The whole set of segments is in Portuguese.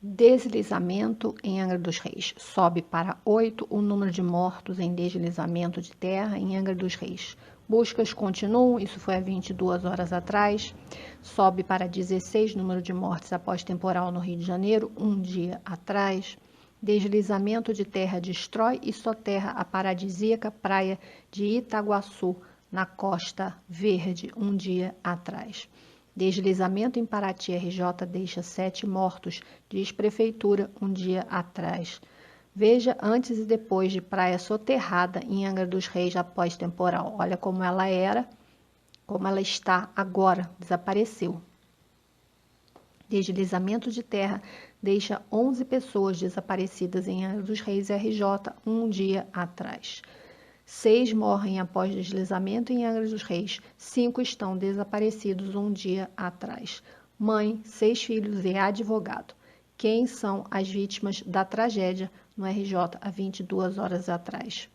Deslizamento em Angra dos Reis. Sobe para 8 o número de mortos em deslizamento de terra em Angra dos Reis. Buscas continuam, isso foi há 22 horas atrás. Sobe para 16 o número de mortes após temporal no Rio de Janeiro, um dia atrás. Deslizamento de terra destrói e soterra a paradisíaca praia de Itaguaçu, na Costa Verde, um dia atrás. Deslizamento em Paraty, RJ, deixa 7 mortos, diz Prefeitura, um dia atrás. Veja antes e depois de praia soterrada em Angra dos Reis após temporal. Olha como ela era, como ela está agora, desapareceu. Deslizamento de terra deixa 11 pessoas desaparecidas em Angra dos Reis, RJ, um dia atrás. 6 morrem após deslizamento em Angra dos Reis, 5 estão desaparecidos um dia atrás. Mãe, 6 filhos e advogado. Quem são as vítimas da tragédia no RJ há 22 horas atrás?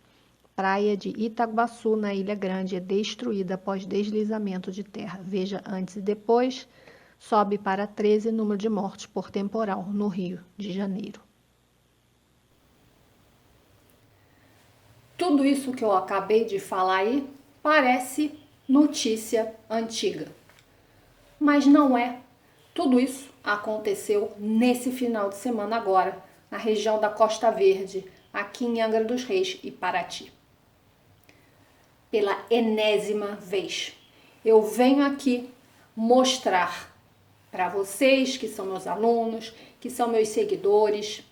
Praia de Itaguaçu, na Ilha Grande, é destruída após deslizamento de terra. Veja antes e depois. Sobe para 13 número de mortes por temporal no Rio de Janeiro. Tudo isso que eu acabei de falar aí parece notícia antiga, mas não é. Tudo isso aconteceu nesse final de semana agora, na região da Costa Verde, aqui em Angra dos Reis e Paraty. Pela enésima vez, eu venho aqui mostrar para vocês que são meus alunos, que são meus seguidores,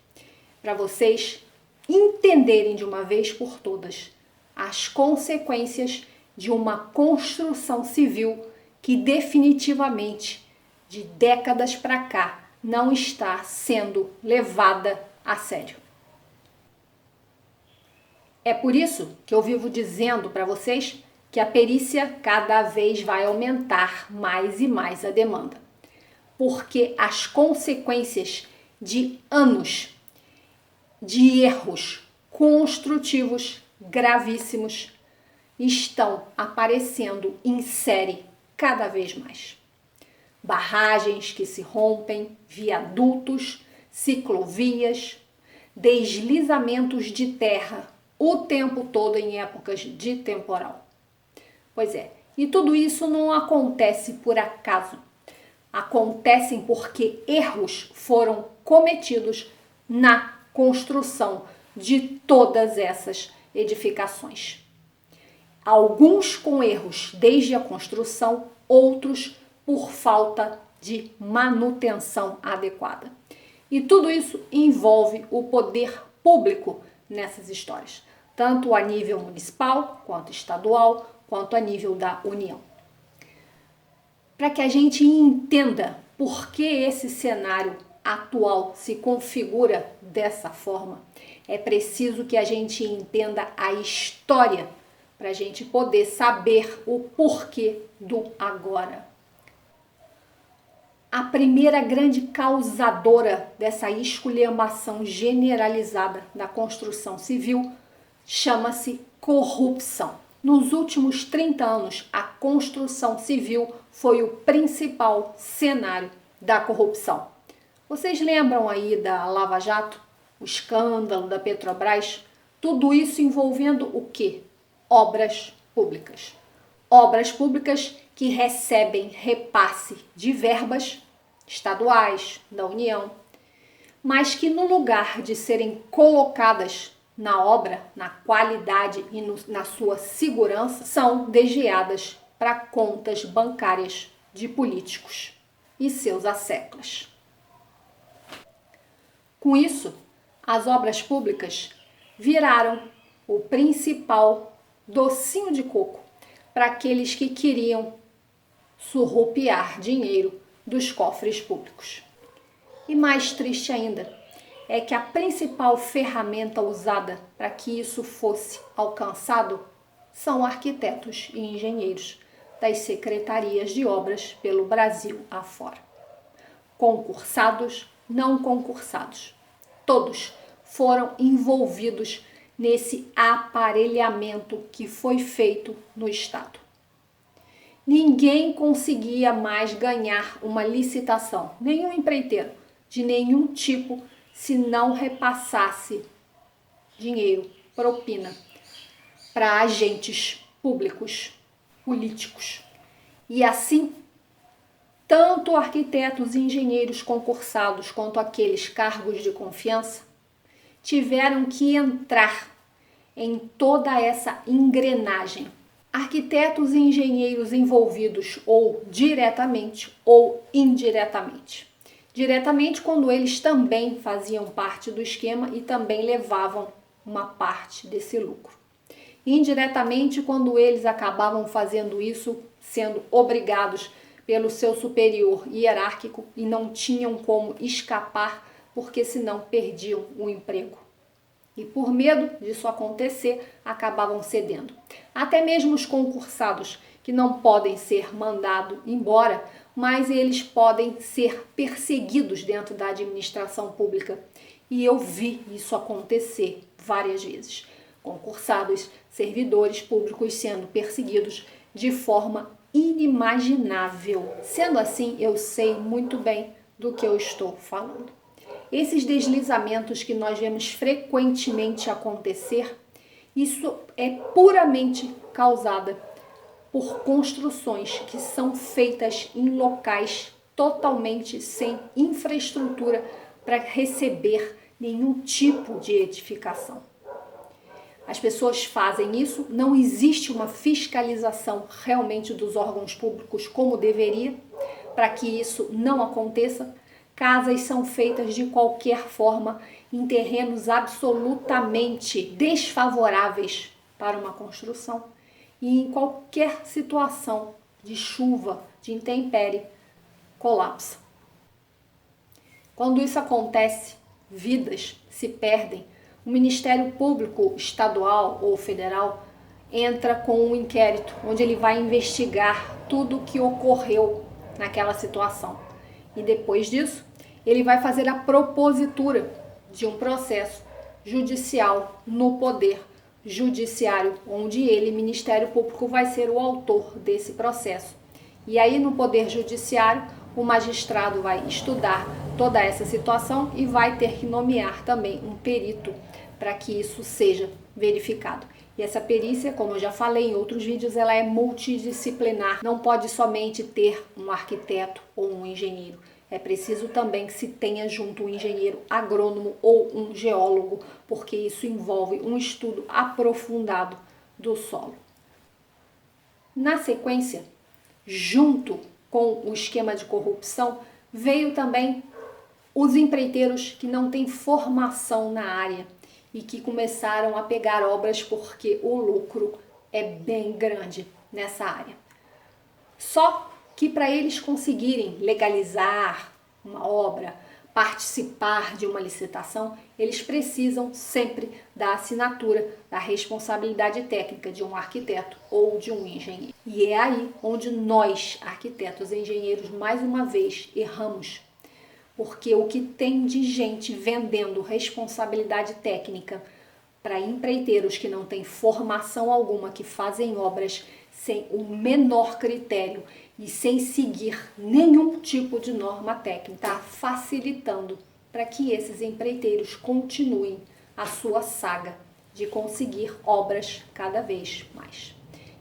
para vocês entenderem de uma vez por todas as consequências de uma construção civil que definitivamente, de décadas para cá, não está sendo levada a sério. É por isso que eu vivo dizendo para vocês que a perícia cada vez vai aumentar mais e mais a demanda, porque as consequências de anos de erros construtivos gravíssimos estão aparecendo em série cada vez mais. Barragens que se rompem, viadutos, ciclovias, deslizamentos de terra o tempo todo em épocas de temporal. Pois é, e tudo isso não acontece por acaso. Acontecem porque erros foram cometidos na construção de todas essas edificações. Alguns com erros desde a construção, outros por falta de manutenção adequada. E tudo isso envolve o poder público nessas histórias, tanto a nível municipal, quanto estadual, quanto a nível da União. Para que a gente entenda por que esse cenário atual se configura dessa forma, é preciso que a gente entenda a história para a gente poder saber o porquê do agora. A primeira grande causadora dessa esculhambação generalizada da construção civil chama-se corrupção. Nos últimos 30 anos, a construção civil foi o principal cenário da corrupção. Vocês lembram aí da Lava Jato? O escândalo da Petrobras? Tudo isso envolvendo o quê? Obras públicas. Obras públicas que recebem repasse de verbas estaduais, da União, mas que no lugar de serem colocadas na obra, na qualidade e na sua segurança, são desviadas para contas bancárias de políticos e seus asseclas. Com isso, as obras públicas viraram o principal docinho de coco para aqueles que queriam surrupiar dinheiro dos cofres públicos. E mais triste ainda é que a principal ferramenta usada para que isso fosse alcançado são arquitetos e engenheiros das secretarias de obras pelo Brasil afora. Concursados, não concursados, todos foram envolvidos nesse aparelhamento que foi feito no Estado. Ninguém conseguia mais ganhar uma licitação, nenhum empreiteiro, de nenhum tipo se não repassasse dinheiro, propina, para agentes públicos, políticos. E assim, tanto arquitetos e engenheiros concursados quanto aqueles cargos de confiança tiveram que entrar em toda essa engrenagem. Arquitetos e engenheiros envolvidos ou diretamente ou indiretamente. Diretamente quando eles também faziam parte do esquema e também levavam uma parte desse lucro. Indiretamente quando eles acabavam fazendo isso, sendo obrigados pelo seu superior hierárquico e não tinham como escapar, porque senão perdiam o emprego. E por medo disso acontecer, acabavam cedendo. Até mesmo os concursados, que não podem ser mandados embora, mas eles podem ser perseguidos dentro da administração pública. E eu vi isso acontecer várias vezes. Concursados, servidores públicos sendo perseguidos de forma inimaginável. Sendo assim, eu sei muito bem do que eu estou falando. Esses deslizamentos que nós vemos frequentemente acontecer, isso é puramente causada por construções que são feitas em locais totalmente sem infraestrutura para receber nenhum tipo de edificação. As pessoas fazem isso, não existe uma fiscalização realmente dos órgãos públicos como deveria, para que isso não aconteça. Casas são feitas de qualquer forma em terrenos absolutamente desfavoráveis para uma construção e em qualquer situação de chuva, de intempérie, colapsa. Quando isso acontece, vidas se perdem. O Ministério Público Estadual ou Federal entra com um inquérito onde ele vai investigar tudo o que ocorreu naquela situação. E depois disso, ele vai fazer a propositura de um processo judicial no Poder Judiciário, onde ele, Ministério Público, vai ser o autor desse processo. E aí, no Poder Judiciário, o magistrado vai estudar toda essa situação e vai ter que nomear também um perito para que isso seja verificado. E essa perícia, como eu já falei em outros vídeos, ela é multidisciplinar. Não pode somente ter um arquiteto ou um engenheiro. É preciso também que se tenha junto um engenheiro agrônomo ou um geólogo, porque isso envolve um estudo aprofundado do solo. Na sequência, junto com o esquema de corrupção, veio também os empreiteiros que não têm formação na área e que começaram a pegar obras porque o lucro é bem grande nessa área. Só que para eles conseguirem legalizar uma obra, participar de uma licitação, eles precisam sempre da assinatura, da responsabilidade técnica de um arquiteto ou de um engenheiro. E é aí onde nós, arquitetos e engenheiros, mais uma vez erramos. Porque o que tem de gente vendendo responsabilidade técnica para empreiteiros que não têm formação alguma, que fazem obras sem o menor critério e sem seguir nenhum tipo de norma técnica, está facilitando para que esses empreiteiros continuem a sua saga de conseguir obras cada vez mais.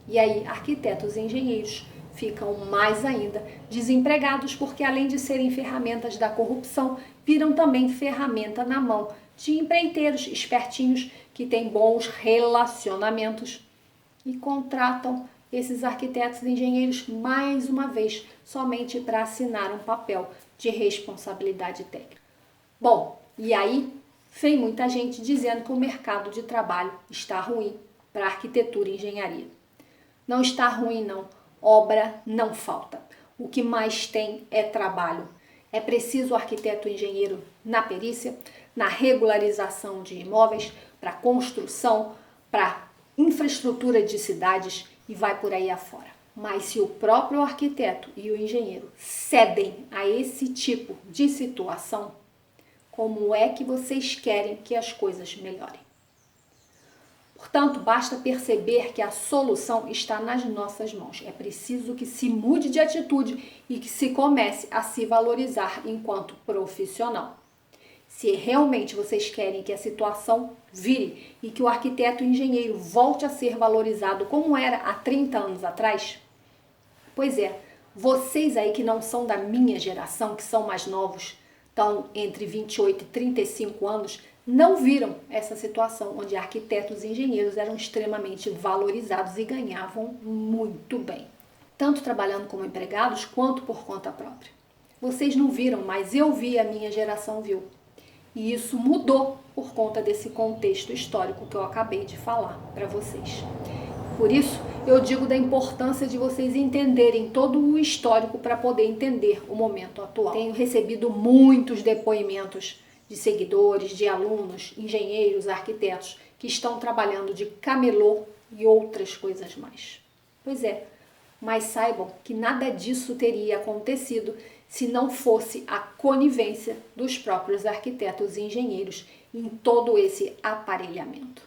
E aí, arquitetos e engenheiros ficam mais ainda desempregados, porque além de serem ferramentas da corrupção, viram também ferramenta na mão de empreiteiros espertinhos que têm bons relacionamentos e contratam esses arquitetos e engenheiros mais uma vez somente para assinar um papel de responsabilidade técnica. Bom, e aí vem muita gente dizendo que o mercado de trabalho está ruim para arquitetura e engenharia. Não está ruim não. Obra não falta. O que mais tem é trabalho. É preciso arquiteto e engenheiro na perícia, na regularização de imóveis, para construção, para infraestrutura de cidades e vai por aí afora. Mas se o próprio arquiteto e o engenheiro cedem a esse tipo de situação, como é que vocês querem que as coisas melhorem? Portanto, basta perceber que a solução está nas nossas mãos. É preciso que se mude de atitude e que se comece a se valorizar enquanto profissional. Se realmente vocês querem que a situação vire e que o arquiteto e engenheiro volte a ser valorizado como era há 30 anos atrás, pois é, vocês aí que não são da minha geração, que são mais novos, estão entre 28 e 35 anos, não viram essa situação onde arquitetos e engenheiros eram extremamente valorizados e ganhavam muito bem, tanto trabalhando como empregados quanto por conta própria. Vocês não viram, mas eu vi, a minha geração viu. E isso mudou por conta desse contexto histórico que eu acabei de falar para vocês. Por isso, eu digo da importância de vocês entenderem todo o histórico para poder entender o momento atual. Tenho recebido muitos depoimentos de seguidores, de alunos, engenheiros, arquitetos que estão trabalhando de camelô e outras coisas mais. Pois é, mas saibam que nada disso teria acontecido se não fosse a conivência dos próprios arquitetos e engenheiros em todo esse aparelhamento.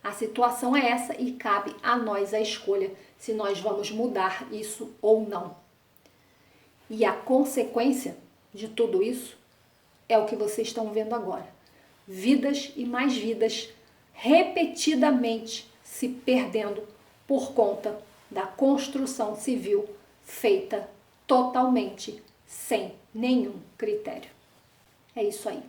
A situação é essa e cabe a nós a escolha se nós vamos mudar isso ou não. E a consequência de tudo isso é o que vocês estão vendo agora. Vidas e mais vidas repetidamente se perdendo por conta da construção civil feita totalmente sem nenhum critério. É isso aí.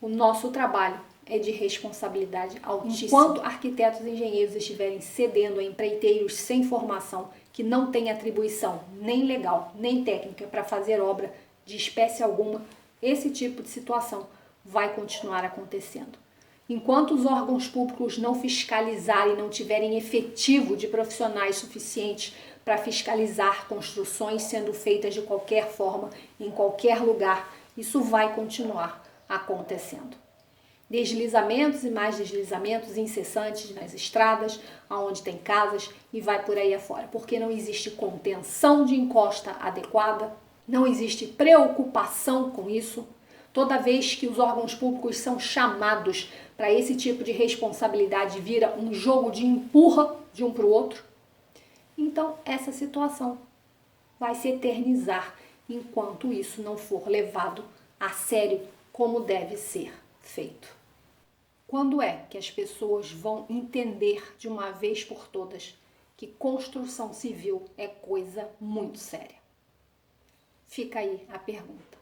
O nosso trabalho é de responsabilidade altíssima. Enquanto arquitetos e engenheiros estiverem cedendo a empreiteiros sem formação, que não têm atribuição nem legal, nem técnica para fazer obra de espécie alguma, esse tipo de situação vai continuar acontecendo. Enquanto os órgãos públicos não fiscalizarem, não tiverem efetivo de profissionais suficientes para fiscalizar construções sendo feitas de qualquer forma, em qualquer lugar, isso vai continuar acontecendo. Deslizamentos e mais deslizamentos incessantes nas estradas, aonde tem casas e vai por aí afora, porque não existe contenção de encosta adequada, não existe preocupação com isso. Toda vez que os órgãos públicos são chamados para esse tipo de responsabilidade, vira um jogo de empurra de um para o outro. Então, essa situação vai se eternizar enquanto isso não for levado a sério como deve ser feito. Quando é que as pessoas vão entender de uma vez por todas que construção civil é coisa muito séria? Fica aí a pergunta.